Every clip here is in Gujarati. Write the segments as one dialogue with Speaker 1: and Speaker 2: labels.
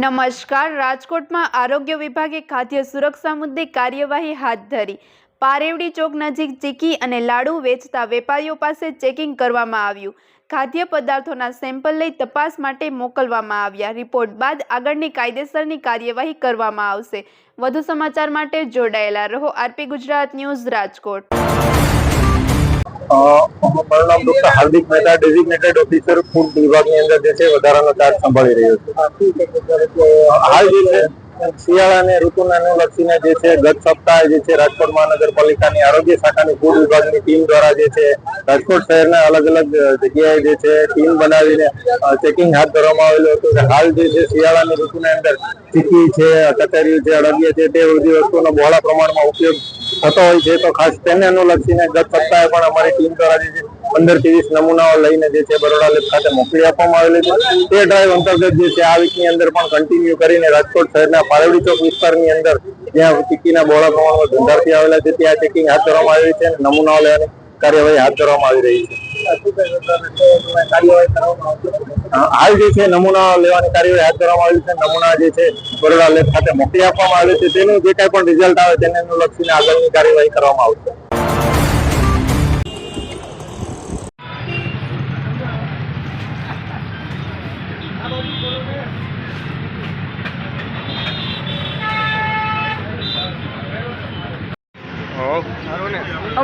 Speaker 1: નમસ્કાર. રાજકોટમાં આરોગ્ય વિભાગે ખાદ્ય સુરક્ષા મુદ્દે કાર્યવાહી હાથ ધરી. પારેવડી ચોક નજીક ચીકી અને લાડુ વેચતા વેપારીઓ પાસે ચેકિંગ કરવામાં આવ્યું. ખાદ્ય પદાર્થોના સેમ્પલ લઈ તપાસ માટે મોકલવામાં આવ્યા. રિપોર્ટ બાદ આગળની કાયદેસરની કાર્યવાહી કરવામાં આવશે. વધુ સમાચાર માટે જોડાયેલા રહો. RP Gujarat news, Rajkot.
Speaker 2: મારું નામ ડોક્ટર હાર્દિક મહેતા, ડેઝિગ્નેટેડ ઓફિસર ફૂડ વિભાગની અંદર જે છે વધારાનો ચાર્જ સંભાળી રહ્યો છું. હાલ જે છે શિયાળાની ઋતુને અનુલક્ષીને જે છે ગત સપ્તાહે જે છે રાજકોટ મહાનગરપાલિકાની આરોગ્ય શાખાની ફૂડ વિભાગની ટીમ દ્વારા જે છે રાજકોટ શહેરના અલગ અલગ જગ્યાએ જે છે ટીમ બનાવીને ચેકિંગ હાથ ધરવામાં આવેલું હતું. હાલ જે છે શિયાળાની ઋતુની અંદર ચીકી છે, કચેરી છે, અડદિયા છે, તે બધી વસ્તુનો બહોળા પ્રમાણમાં ઉપયોગ થતો હોય છે. તો ખાસ તેને અનુલક્ષીને ગત સપ્તાહે પણ અમારી ટીમ દ્વારા જે છે 15 થી 20 નમૂનાઓ લઈને જે છે બરોડા લેબ ખાતે મોકલી આપવામાં આવેલી છે. તે ડ્રાઈવ અંતર્ગત જે છે આ વીકની અંદર પણ કન્ટિન્યુ કરીને રાજકોટ શહેરના પારેવડી ચોક વિસ્તારની અંદર જ્યાં ચીકીના બહોળા પ્રમાણમાં ધંધાર્થી આવેલા છે ત્યાં ચેકિંગ હાથ ધરવામાં આવી છે. નમૂનાઓ લેવાની કાર્યવાહી હાથ ધરવામાં આવી રહી છે. હાલ જે છે નમૂના લેવાની કાર્યવાહી હાથ ધરવામાં આવી છે. નમૂના જે છે બરોડા લેબ ખાતે મોકલી આપવામાં આવે છે. તેનું જે કઈ પણ રિઝલ્ટ આવે તેને અનુલક્ષીને આગળની કાર્યવાહી કરવામાં આવશે.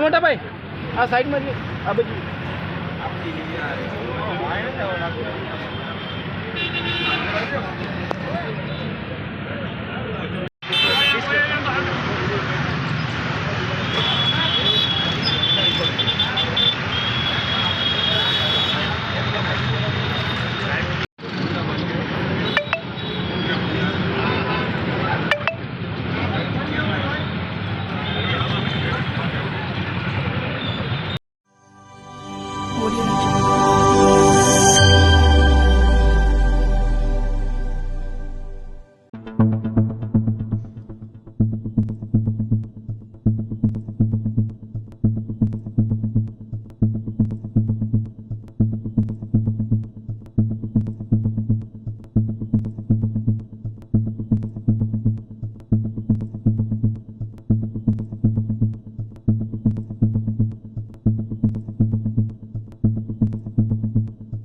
Speaker 3: મોટા ભાઈ આ સાઈડમાં આ બધું